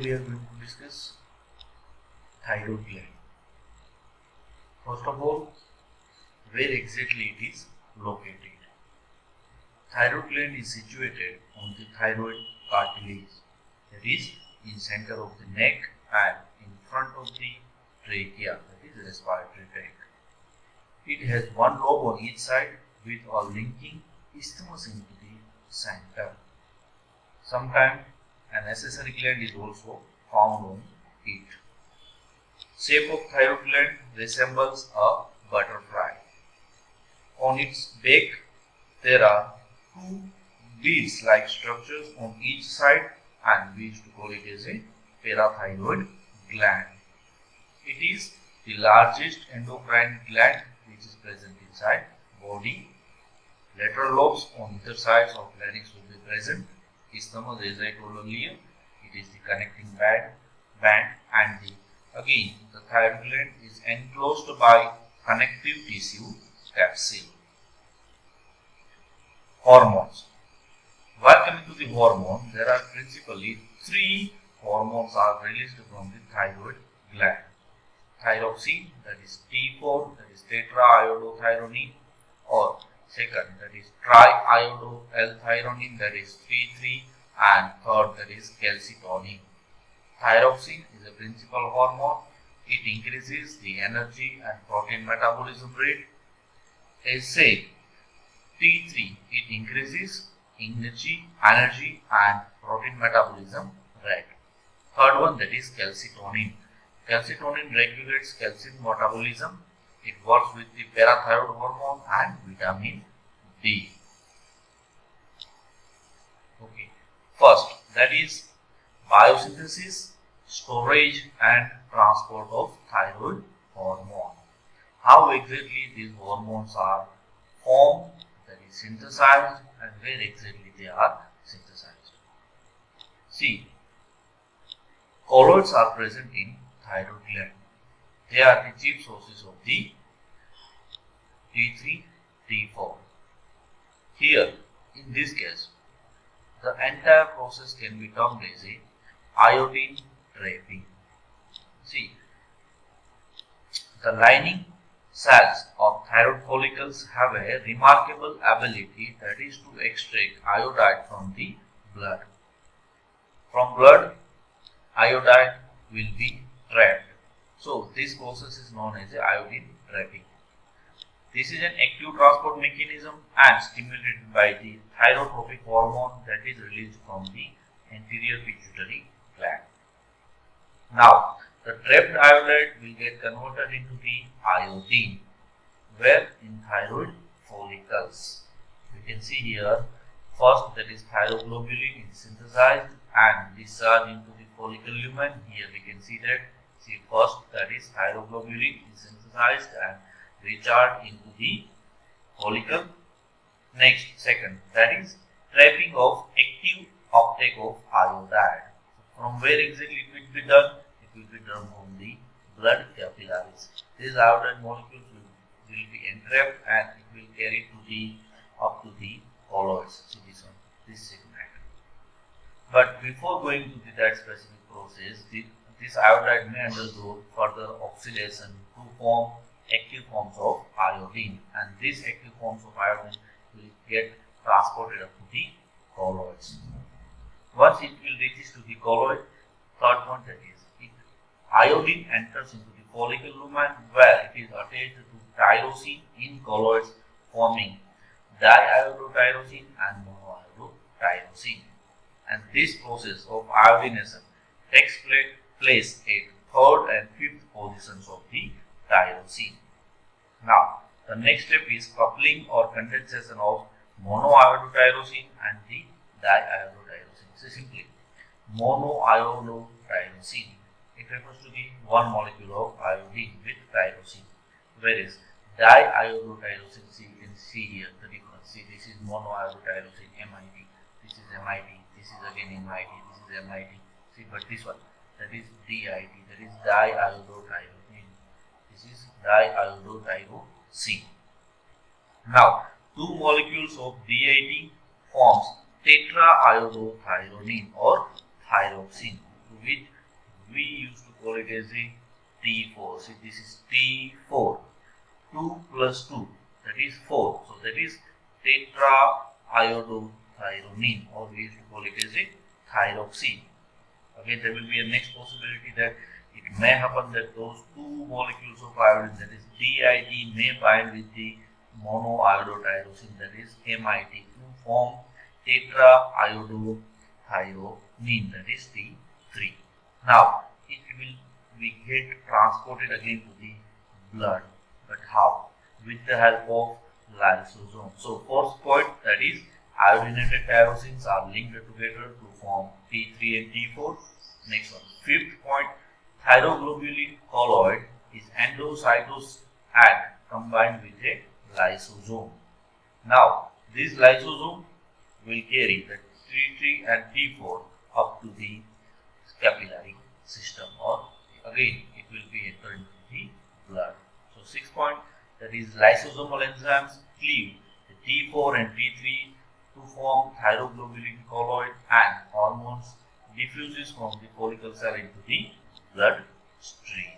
we are going to discuss thyroid gland. First of all, where exactly it is located. Thyroid gland is situated on the thyroid cartilage, that is in center of the neck and in front of the trachea, that is respiratory tract. It has one lobe on each side with a linking isthmus into the center. Sometimes an accessory gland is also found on it. Shape of thyroid gland resembles a butterfly. On its back there are two beads-like structures on each side, and we used to call it as a parathyroid gland. It is the largest endocrine gland which is present inside body. Lateral lobes on either sides of larynx will be present. Isthmus, as I told earlier, it is the connecting band, and again the thyroid gland is enclosed by connective tissue capsule. Hormones. While coming to the hormone, there are principally three hormones are released from the thyroid gland. Thyroxine, that is T4, that is tetraiodothyronine, or second, that is triiodothyronine, that is T3, and third, that is calcitonin. Thyroxine is a principal hormone. It increases the energy and protein metabolism rate. As said, T3, it increases energy and protein metabolism rate. Third one, that is calcitonin. Calcitonin regulates calcium metabolism. It works with the parathyroid hormone and vitamin D. Okay. First, that is biosynthesis, storage and transport of thyroid hormone. How exactly these hormones are formed, that is synthesized, and where exactly they are synthesized. See, colloids are present in thyroid gland. They are the chief sources of the T3, T4. Here, in this case, the entire process can be termed as a iodine trapping. See, the lining cells of thyroid follicles have a remarkable ability, that is to extract iodide from the blood. From blood, iodide will be trapped. So, this process is known as iodine trapping. This is an active transport mechanism and stimulated by the thyrotropic hormone that is released from the anterior pituitary gland. Now, the trapped iodide will get converted into the iodine, where in thyroid follicles. You can see here, first that is thyroglobulin is synthesized and discharged into the follicle lumen. Here we can see that. See, first that is thyroglobulin is synthesized and recharged into the follicle. Next, second, that is trapping of active uptake of iodide. From where exactly it will be done? It will be done from the blood capillaries. These iodide molecules will be entrapped and it will carry up to the colloids. See this one, this segment. But before going to that specific process, this iodide may undergo further oxidation to form active forms of iodine, and these active forms of iodine will get transported up to the colloids. Once it will reach to the colloid, third one, that is iodine enters into the follicle lumen, where it is attached to tyrosine in colloids, forming diiodotyrosine and monoiodotyrosine. And this process of iodination takes place at third and fifth positions of the tyrosine. Now, the next step is coupling or condensation of monoiodotyrosine and the diiodotyrosine. So simply, monoiodotyrosine, it refers to the one molecule of iodine with tyrosine, whereas diiodotyrosine, see, you can see here the difference. See, this is monoiodotyrosine, MID, this is MID, this is again MID, this is MID. See, but this one, that is DID, that is diiodotyrosine. This is diiodotyrosine. Now, two molecules of DID forms tetraiodothyronine or thyroxine. which we used to call it as a T4. See, this is T4. 2 plus 2, that is 4. So that is tetraiodothyronine, or we used to call it as a thyroxine. Again, there will be a next possibility that it may happen that those two molecules of iodine, that is DID, may bind with the monoiodotyrosine, that is MIT, to form tetraiodothyronine, that is T3. Now, it will get transported again to the blood. But how? With the help of lysosome. So, first point, that is iodinated tyrosines are linked together to form T3 and T4. Next one, fifth point, thyroglobulin colloid is endocytosed and combined with a lysosome. Now, this lysosome will carry the T3 and T4 up to the capillary system, or again it will be entered into the blood. So, sixth point, that is lysosomal enzymes cleave the T4 and T3 to form thyroglobulin colloid, and hormones diffuses from the follicle cell into the blood stream,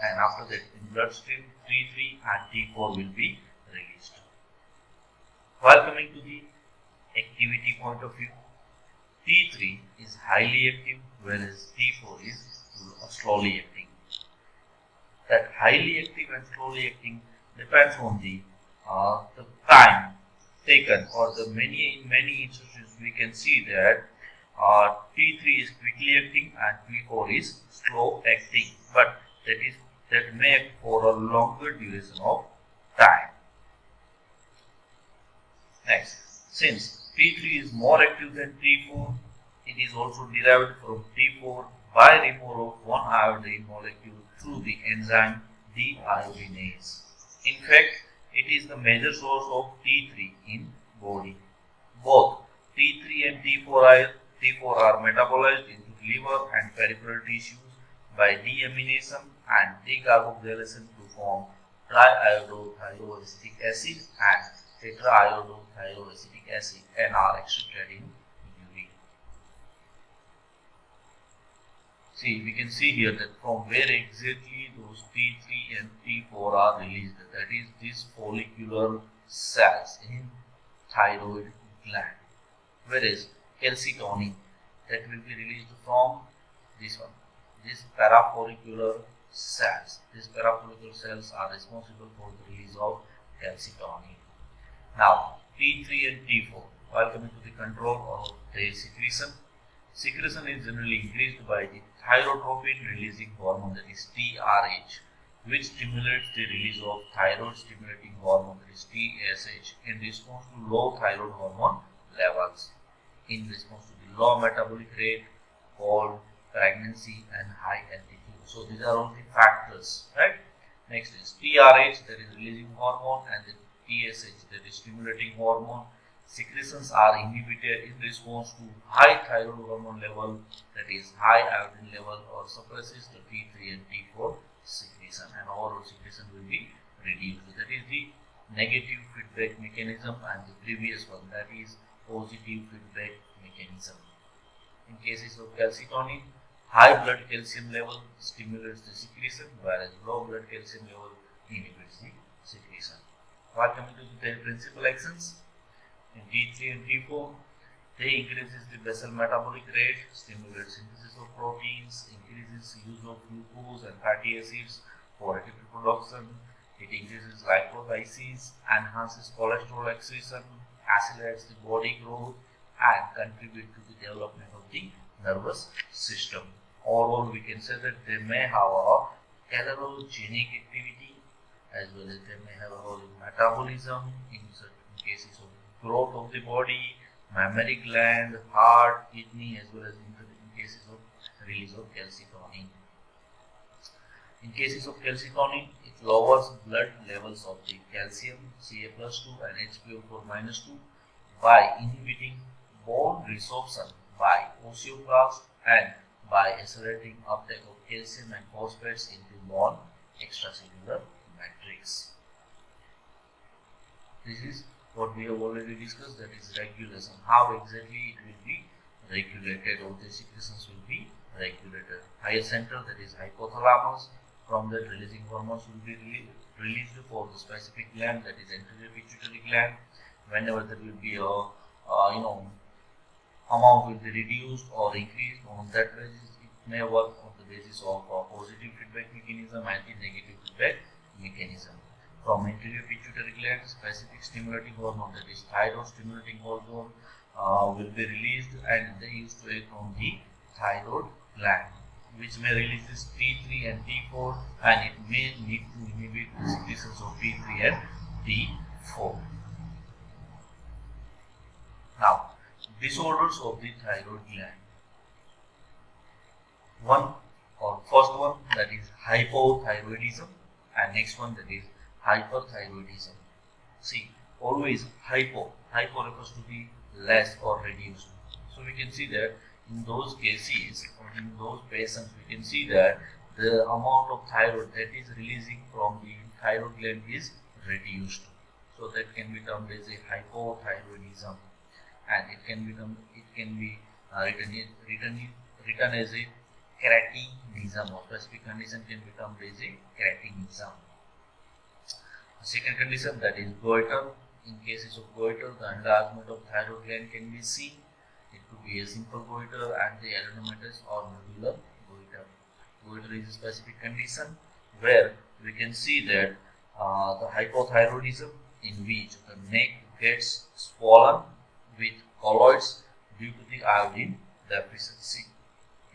and after that in blood stream T3 and T4 will be released. While coming to the activity point of view, T3 is highly active, whereas T4 is slowly acting. That highly active and slowly acting depends on the time taken, or in many instances we can see that T3 is quickly acting and T4 is slow acting, but that may act for a longer duration of time. Next, since T3 is more active than T4, it is also derived from T4 by removal of one iodine molecule through the enzyme deiodinase. In fact, it is the major source of T3 in body. Both T3 and T4 are metabolized into liver and peripheral tissues by deamination and decarboxylation to form triiodothyroacetic acid and tetraiodothyroacetic acid, and are excreted in urine. See, we can see here that from where exactly those T3 and T4 are released, that is these follicular cells in thyroid gland, whereas calcitonin, that will be released from this one, these parafollicular cells. These parafollicular cells are responsible for the release of calcitonin. Now, T3 and T4, while coming to the control of their secretion, secretion is generally increased by the thyrotropin releasing hormone, that is TRH, which stimulates the release of thyroid stimulating hormone, that is TSH, in response to low thyroid hormone levels, in response to the low metabolic rate, cold, pregnancy, and high altitude. So these are all the factors, right? Next is TRH, that is releasing hormone, and the TSH, that is stimulating hormone. Secretions are inhibited in response to high thyroid hormone level, that is high iodine level, or suppresses the T3 and T4 secretion, and overall secretion will be reduced. That is the negative feedback mechanism, and the previous one, that is positive feedback mechanism. In cases of calcitonin, high blood calcium level stimulates the secretion, whereas low blood calcium level inhibits the secretion. While coming to their principal actions, in T3 and T4, they increases the basal metabolic rate, stimulates synthesis of proteins, increases use of glucose and fatty acids for ATP production. It increases lipolysis, enhances cholesterol excretion, accelerates the body growth, and contribute to the development of the nervous system. Overall, we can say that they may have a calorogenic activity, as well as they may have a role in metabolism, in certain cases of growth of the body, mammary gland, heart, kidney, as well as in cases of release of calcitonin. In cases of calcitonin, it lowers blood levels of the calcium, Ca+2 and HbO4-2 by inhibiting bone resorption by osteoblasts and by accelerating uptake of calcium and phosphates into bone extracellular matrix. This is what we have already discussed, that is regulation. How exactly it will be regulated, or the secretions will be regulator. Higher center, that is hypothalamus, from that releasing hormones will be released for the specific gland, that is anterior pituitary gland. Whenever there will be a amount will be reduced or increased, on that basis it may work on the basis of a positive feedback mechanism and the negative feedback mechanism. From anterior pituitary gland, specific stimulating hormone, that is thyroid stimulating hormone, will be released, and they used to act on the thyroid gland, which may release this T3 and T4, and it may need to inhibit the secretions of T3 and T4. Now, disorders of the thyroid gland. First one, that is hypothyroidism, and next one, that is hyperthyroidism. See, always hypo refers to the less or reduced. So we can see that in those cases or in those patients, we can see that the amount of thyroid that is releasing from the thyroid gland is reduced. So that can be termed as a hypothyroidism, and it can be written as a keratinism, or specific condition can be termed as a keratinism. The second condition, that is goiter. In cases of goiter, the enlargement of thyroid gland can be seen. It could be a simple goiter and the adenomatous or nodular goiter. Goiter is a specific condition where we can see that the hypothyroidism, in which the neck gets swollen with colloids due to the iodine deficiency.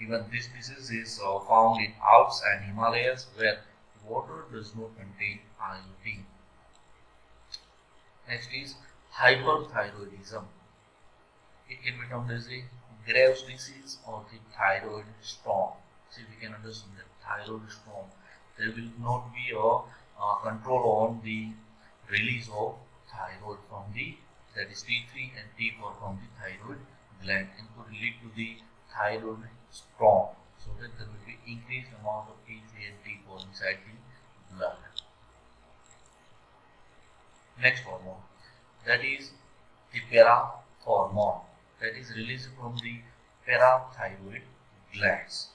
Even this disease is found in Alps and Himalayas, where water does not contain iodine. Next is hyperthyroidism. It can be termed as a Graves' disease or the thyroid storm. See, we can understand that thyroid storm. There will not be a control on the release of thyroid from the, that is T3 and T4 from the thyroid gland, and could lead to the thyroid storm, so that there will be increased amount of T3 and T4 inside the blood. Next hormone, that is the parathormone, that is released from the parathyroid glands.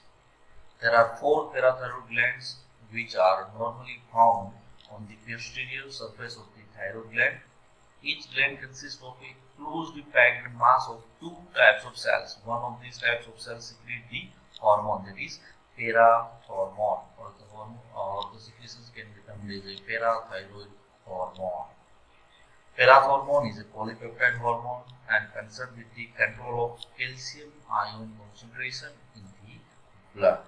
There are 4 parathyroid glands which are normally found on the posterior surface of the thyroid gland. Each gland consists of a closely packed mass of 2 types of cells. One of these types of cells secrete the hormone, that is parathormone, or the hormone, or the secretions can be termed as a parathyroid hormone. Parathormone is a polypeptide hormone and concerned with the control of calcium ion concentration in the blood.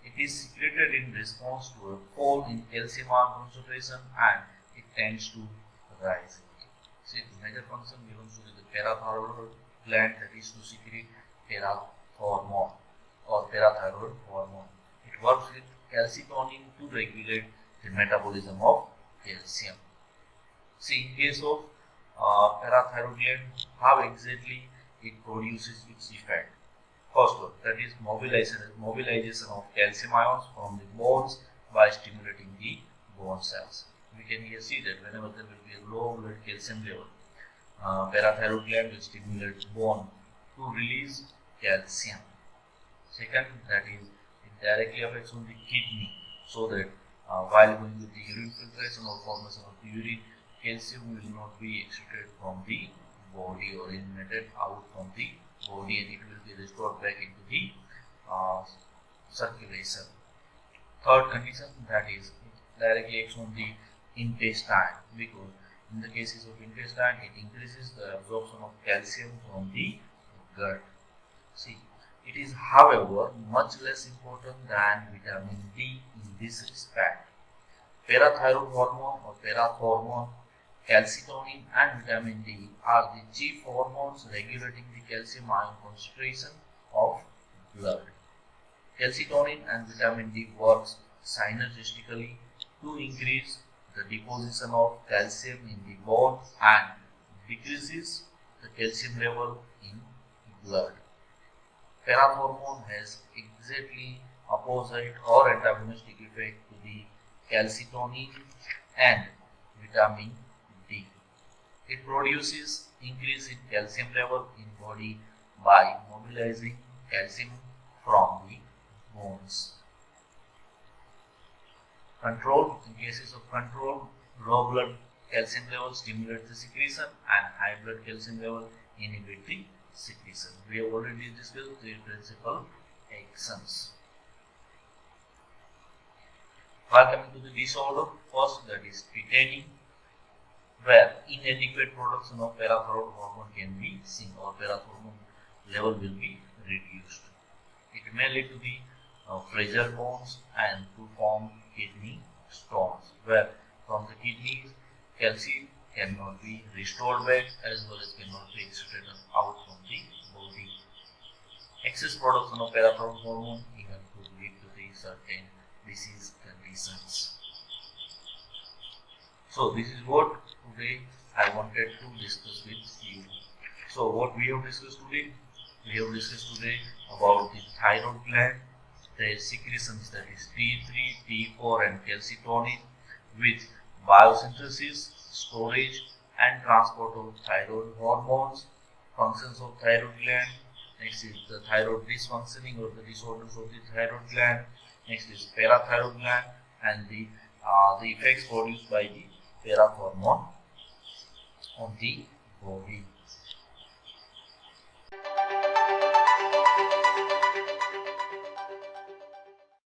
It is secreted in response to a fall in calcium ion concentration, and it tends to rise. See, the major function belongs to the parathyroid gland, that is to secrete parathormone or parathyroid hormone. It works with calcitonin to regulate the metabolism of calcium. See, in case of parathyroid gland, how exactly it produces its effect. First one, that is mobilization of calcium ions from the bones by stimulating the bone cells. We can here see that whenever there will be a low blood calcium level, parathyroid gland will stimulate bone to release calcium. Second, that is it directly affects on the kidney, so that while going with the urine filtration or formation of the urine, calcium will not be excreted from the body or eliminated out from the body, and it will be restored back into the circulation. Third condition, that is it directly acts on the intestine, because in the cases of intestine, it increases the absorption of calcium from the gut. See, it is however much less important than vitamin D in this respect. Parathyroid hormone or parathormone, calcitonin and vitamin D are the chief hormones regulating the calcium ion concentration of blood. Calcitonin and vitamin D works synergistically to increase the deposition of calcium in the bone and decreases the calcium level in blood. Parathormone has exactly opposite or antagonistic effect to the calcitonin and vitamin D. It produces increase in calcium level in body by mobilizing calcium from the bones. Control, in cases of control, low blood calcium level stimulate the secretion and high blood calcium level inhibit the secretion. We have already discussed the principal actions. While coming to the disorder, first that is tetany, where inadequate production of parathyroid hormone can be seen or parathyroid level will be reduced. It may lead to the fragile bones and to form kidney stones, where from the kidneys calcium cannot be restored back as well as cannot be extracted out from the body. Excess production of parathyroid hormone even could lead to the certain disease conditions. So this is what today I wanted to discuss with you. So what we have discussed today? We have discussed today about the thyroid gland, their secretions, that is T3, T4 and calcitonin, with biosynthesis, storage and transport of thyroid hormones, functions of thyroid gland. Next is the thyroid dysfunctioning or the disorders of the thyroid gland. Next is parathyroid gland and the effects produced by the parathormone on the body.